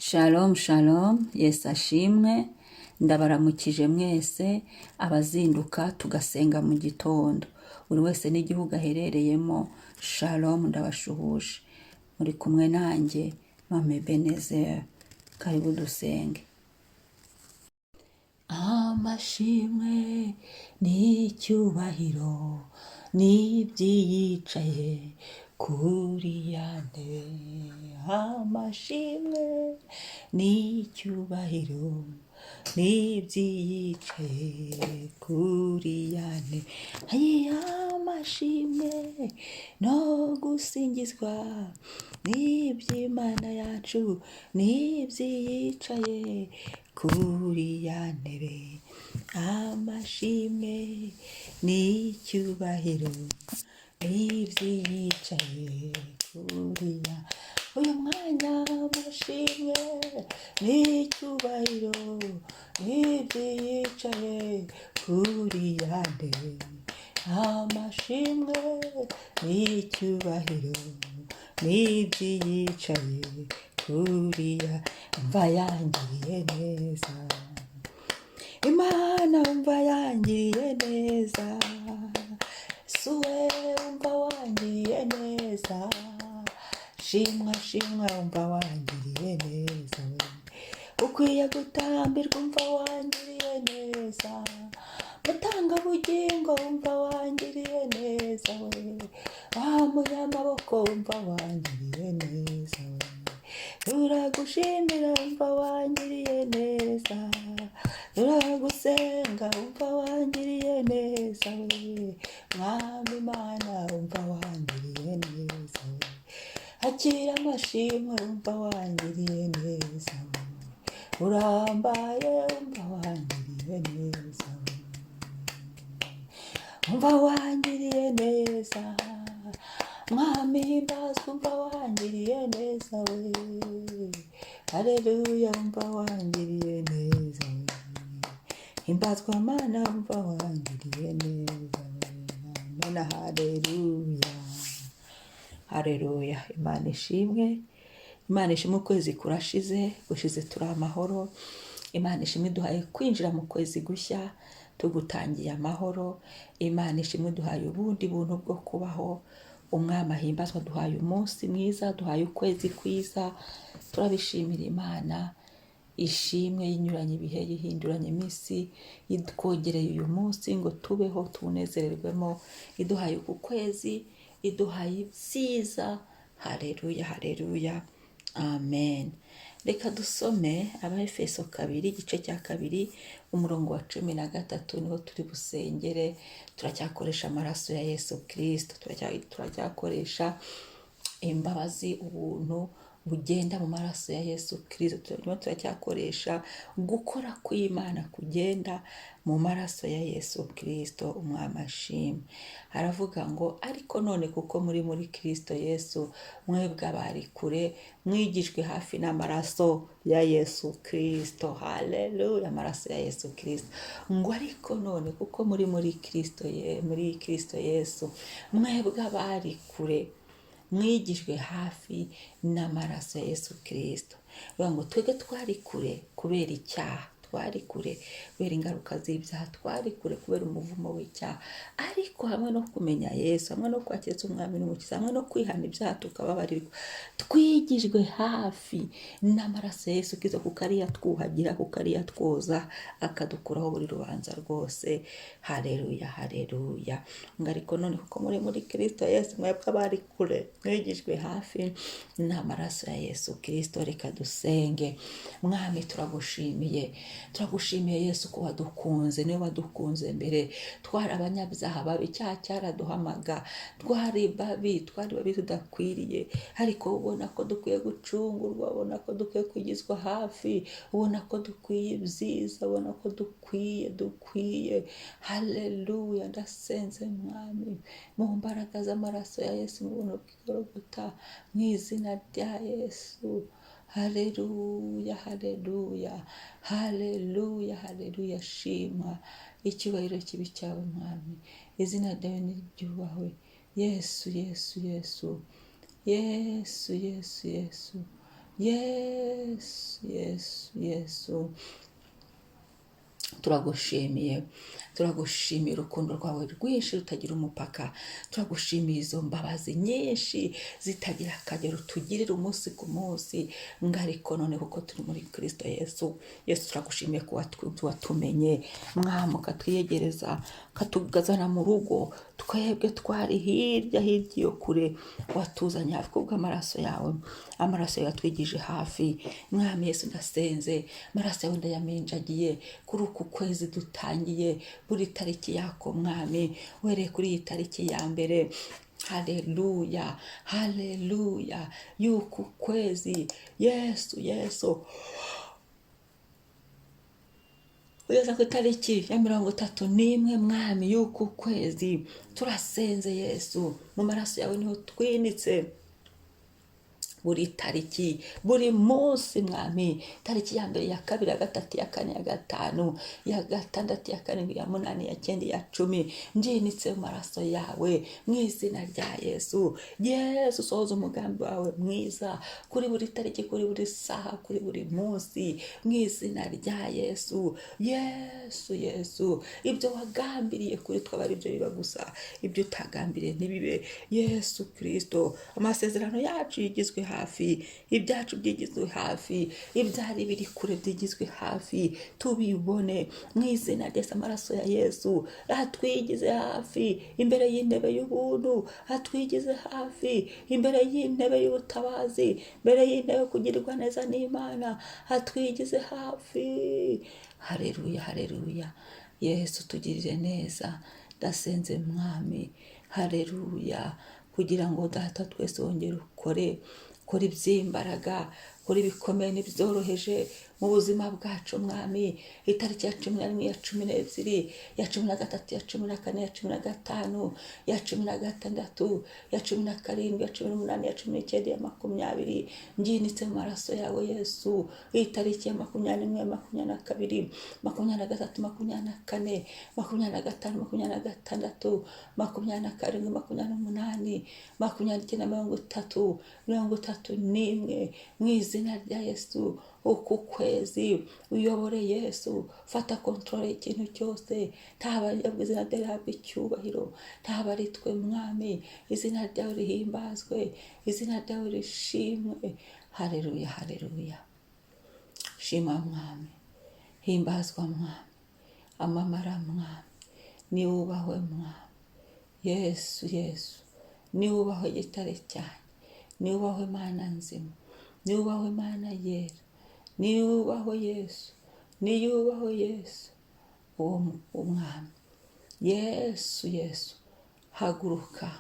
Shalom shalom, Yesu ashimwe, ndabaramukije mwese abazinduka tugasenga mu gitondo, buri wese n'igihugu aherereyemo. Shalom, ndabashuhuje, muri kumwe nanjye Mame Ebenezer. Karibu dusenge. Amashimwe n'icyubahiro n'iby'iyicaye kuri ya ntebe. Amashimwe n'icyubahiro n'iby'iyicaye kuri ya ntebe. Amashimwe no gusingizwa n'iby'Imana yacu n'iby'iyicaye kuri ya ntebe. Amashimwe n'icyubahiro n'iby'iyicaye kuri ya uyu mwanya. Amashimwe n'icyubahiro n'iby'iyicaye kuri ya ntebe. Amashimwe n'icyubahiro n'iby'iyicaye kuri ya umva yangiriye neza, Imana umva yangiriye neza, suwe umva wangiriye neza, shimwa shimwa umva wangiriye neza, ukwiye gutambirwa umva wangiriye neza, mutanga bugingo umva wangiriye neza, we wamuye amaboko umva wangiriye neza, we turagushimira umva wangiriye neza, turagusenga umva wangiriye neza, we mwami Imana umva wangiriye neza, we akira amashimwe umva wangiriye neza, we urambaye umva wangiriye neza, we umva wangiriye neza, mwami himbazwa umva wangiriye neza, we haleluya umva wangiriye neza, we himbazwa Mana umva wangiriye neza, we amen. Haleluya haleluya. Imana ishimwe, Imana ishimwe. Ukwezi kurashize, gushize turi amahoro. Imana ishimwe duhaye kwinjira mu kwezi gushya tugutangiye amahoro. Imana ishimwe duhaye ubundi buntu bwo kubaho. Umwami ahimbazwa, duhaye umunsi mwiza, duhaye ukwezi kwiza. Turabishimira Imana ishimwe yinyuranye ibihe, yihinduranye iminsi, itwogereye uyu munsi ngo tubeho tuwunezererwemo, iduhaye uku kwezi, iduhaye ibyiza. Haleluya haleluya amen. Reka dusome Abaefeso 2 igice cya 2 umurongo wa 13, niho turi busengere. Turacyakoresha amaraso ya Yesu Kristo, turacyakoresha imbabazi, ubuntu bugenda mu maraso ya Yesu Kristo, turacyakoresha gukora kw'Imana kugenda mu maraso ya Yesu Kristo. Umwami ashimwe. Aravuga ngo ariko none kuko muri Kristo Yesu, mwebwe abari kure mwigijwe hafi n'amaraso ya Yesu Kristo. Haleluya, amaraso ya Yesu Kristo. Ngo ariko none kuko muri Kristo Yesu, mwebwe abari kure mwigijwe hafi n'amaraso ya Yesu Kristo. Ngo twebwe twari kure kubera icyaha, twari kure kubera ingaruka z'ibyaha, twari kure kubera umuvumo w'icyaha, ariko hamwe no kumenya Yesu, hamwe no kwakira umwami n'umukiza, hamwe no kwihana ibyaha tukababarirwa, twigijwe hafi n'amaraso ya Yesu Kristo, kuko ariyo atwuhagira, kuko ariyo atwoza, akadukuraho buri rubanza rwose. Haleluya haleluya. Ngo ariko none kuko muri Kristo Yesu, mwebwe abari kure mwigijwe hafi n'amaraso ya Yesu Kristo. Reka dusenge. Mwami turagushimiye Yesu ko wadukunze, niwe wadukunze mbere twari abanyabyaha babi, icyaha cyaraduhamaga, twari babi tudakwiriye, ariko ubona ko dukwiye gucungurwa, ubona ko dukwiye kugizwa hafi, ubona ko dukwiye ibyiza, ubona ko dukwiye. Haleluya. Ndasenze Mwami mu mbaraga z'amaraso ya Yesu, mu buntu bw'Igorogota, mu izina rya Yesu. Haleluya haleluya haleluya haleluya. Shimwa, icyubahiro kibi cyawe Mwami, izina ryawe niryubahwe. Yesu Yesu Yesu Yesu Yesu Yesu Yesu, Yesu, Yesu, turagushimiye, turagushimiye urukundo rwawe rwinshi rutagira umupaka, turagushimiye izo mbabazi nyinshi zitagira akagero tugirira umunsi ku munsi, ariko none kuko turi muri Kristo Yesu. Yesu turagushimiye ko watumenye mwami, ukatwiyegereza, ukatugazana mu rugo, twebwe twari hirya iyo kure, watuzanye hafi kubw'amaraso yawe. Amaraso yawe yatwigije hafi mwami Yesu. Ndasenze amaraso yawe ndayaminjagiye kuri uku kwezi dutangiye, buri tariki yako mwami, uhereye kuri iyi tariki ya mbere. Haleluya, haleluya, yuku kwezi Yesu, Yesu, kugeza ku itariki ya 31 mwami yuku kwezi, turasenze Yesu, mu maraso yawe niho twinitse buri tariki, buri munsi mwami, tariki ya mbere, ya kabiri, ya gatatu, ya kane, ya gatanu, ya gatandatu, ya karindwi, ya munani, ya cyenda, ya cumi, njinitse mu maraso yawe mu izina rya Yesu. Yesu, sohoza umugambi wawe mwiza kuri buri tariki, kuri buri saha, kuri buri munsi mu izina rya Yesu. Yesu, Yesu, ibyo wagambiriye kuri twe ari byo biba gusa, ibyo utagambiriye ntibibe. Yesu Kristo, amasezerano yacu yigizwe hafi, ibyacu byigizwe hafi, ibyari biri kure byigizwe hafi, tubibone mu izina ry'Yesu. Amaraso ya Yesu atwigize hafi imbere y'intebe y'ubuntu, atwigize hafi imbere y'intebe y'ubutabazi, imbere y'intebe kugirirwa neza n'Imana, atwigize hafi. Haleluya, haleluya. Yesu tugirire neza, ndasenze mwami, haleluya, kugira ngo data twese wongere ukore iby'imbaraga, kora ibikomeye n'ibyoroheje mu buzima bwacu mwami. Itariki ya 11, ya 12, ya 13, ya 14, ya 15, ya 16, ya 17, ya 18, ya 19, ya 20, njinitse mu maraso yawe Yesu. Itariki ya 21, 22, 23, 24, 25, 26, 27, 28, 29, 31 mu izina rya Yesu. Uku kwezi uyobore Yesu, fata kontrole y'ikintu cyose, ntabwo izina ryawe rihabwa icyubahiro, ntabwo ari twe mwami. Izina ryawe rihimbazwe, izina ryawe rishimwe. Haleluya, haleluya. Shima mwami, himbazwa mwami, amamara mwami, niwubahwe mwami. Yesu, Yesu, niwubahwe gitare cyane, niwubahwe Mana nzima, niwubahwe Mana yera, niwubahwe Yesu, niwubahwe Yesu, uwo mwami. Yesu, Yesu, haguruka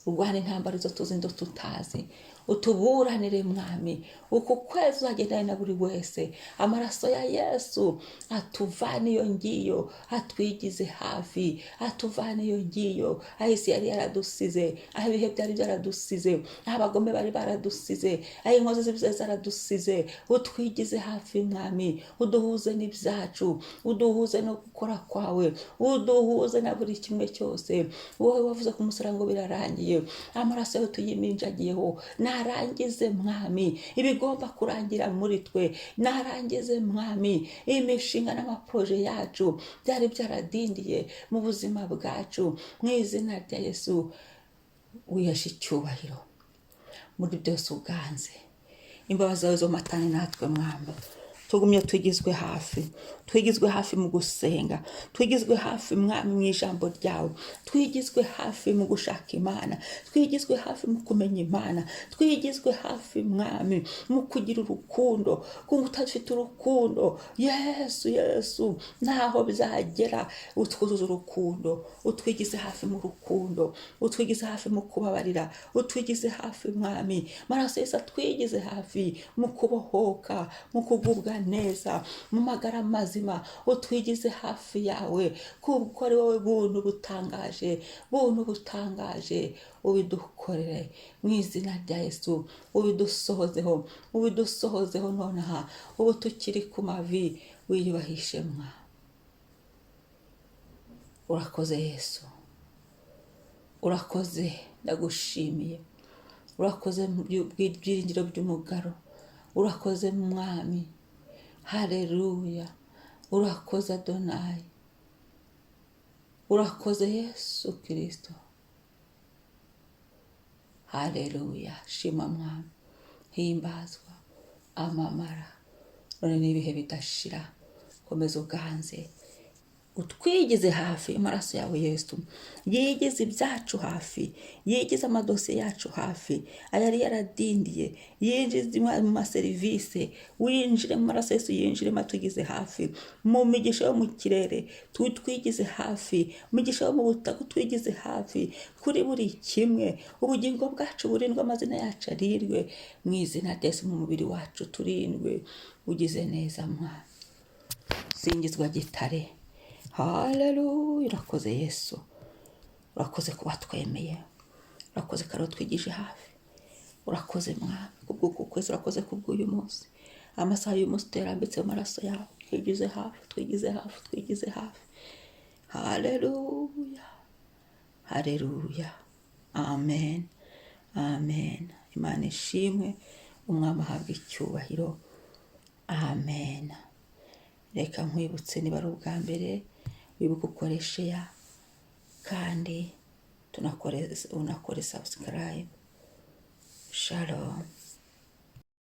urwane intambara izo tuzi ndo tutazi, utuburanire mwami. Uku kwezi uzagendane na buri wese, amaraso ya Yesu atuvane iyo ngiyo, atwigize hafi, atuvane iyo ngiyo. Ahisi yari yaradusize, aho ibihe byari byaradusize, aho abagome bari baradusize, aho inkozi z'ibibi zaradusize, utwigize hafi mwami. Uduhuze n'ibyacu, uduhuze no gukora kwawe, uduhuze na buri kimwe cyose. Wowe wavuze ku musaraba ngo birarangiye, amaraso yawe tuyiminjagiyeho, narangize mwami ibigomba kurangira muri twe, narangize mwami imishinga n'amaproje yacu byari byaradindiye mu buzima bwacu. Mu izina rya Yesu wiyashe icyubahiro muri byose, uganze imbabazi zawe zo matane natwe mwami. Tugumye twigizwe hafi, twigizwe hafi mu gusenga, twigizwe hafi mwami mu ijambo ryawe, twigizwe hafi mu gushaka Imana, twigizwe hafi mu kumenya Imana, twigizwe hafi mwami mu kugira urukundo. Kuko utafite urukundo Yesu, Yesu, ntaho bizagera. Utwuzuza urukundo, utwigize hafi mu rukundo, utwigize hafi mu kubabarira, utwigize hafi mwami. Maraso Yesu atwigize hafi mu kubohoka, mu kugubwa neza, mu magara mazima. Utwigize hafi yawe, kuko ari wowe buntu butangaje, buntu butangaje. Ubidukorere mu izina rya Yesu, ubidusohozeho, ubidusohozeho nonaha. Ubu tukiri ku mavi, wiyubahishe mwa. Urakoze Yesu, urakoze, ndagushimiye. Urakoze mu byiringiro by'umugaro, urakoze mwami, haleluya, urakoze Adonai, urakoze Yesu Kristo, haleluya, shima mwami, himbazwa, amamara, none n'ibihe bidashira, komeza uganze, utwigize hafi, amaraso yawe Yesu yigize ibyacu hafi, yigize amadosiye yacu hafi, ayari yaradindiye, yinjize mu maserivisi, winjire mu maraso Yesu, yinjiremo atugize hafi, mu migisha yo mu kirere twigize hafi, migisha yo mu butaka twigize hafi, kuri buri kimwe, ubugingo bwacu burindwe, amazina yacu arirwe, mu izina rya Yesu, mu mubiri wacu turindwe, ugize neza mwana, singizwa gitare, haleluya, urakoze Yesu, urakoze kuba twemeye, urakoze karo twigije hafi, urakoze mwami kubw'uku kwezi, urakoze kubw'uyu munsi, amasaha y'uyu munsi tuyarambitse mu maraso yawe, twigize hafi, twigize hafi, twigize hafi, haleluya, haleluya, amen, amen. Imana ishimwe, umwami ahabwe icyubahiro, amen. Reka nkwibutse niba ari ubwa mbere wibuke ukoreshe ya, kandi unakore subscribe. Shalom.